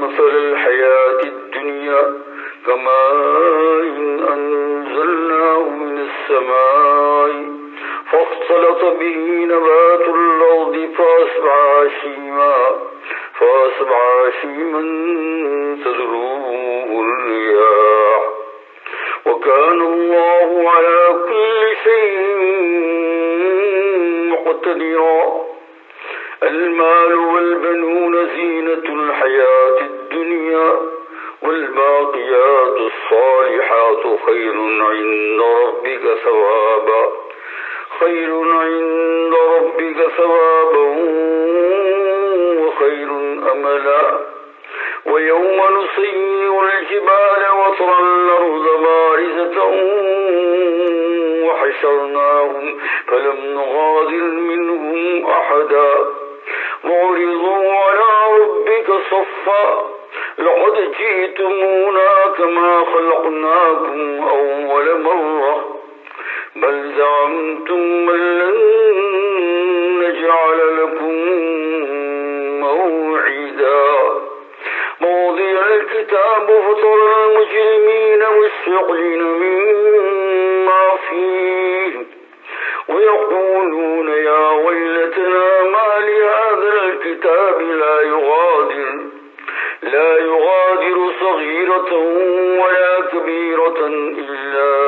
مثل الحياة الدنيا كماء أنزلناه من السماء فاختلط به نبات الأرض فأصبح هشيما تذروه الرياح وكان الله على كل شيء مقتدرا. المال والبنون زينة الحياة الدنيا والباقيات الصالحات خير عند ربك ثوابا وخير أملا. ويوم نسير الجبال وترى الأرض بارزة وحشرناهم فلم نغادر منهم أحدا وعرضوا على ربك صفا لقد جئتمونا كما خلقناكم أول مرة بل زعمتم أن لن نجعل لكم موعدا. ووضع الكتاب فترى المجرمين مشفقين مما فيه ويقولون يا ويلتنا ما لهذا الكتاب لا يغادر صغيرة ولا كبيرة إلا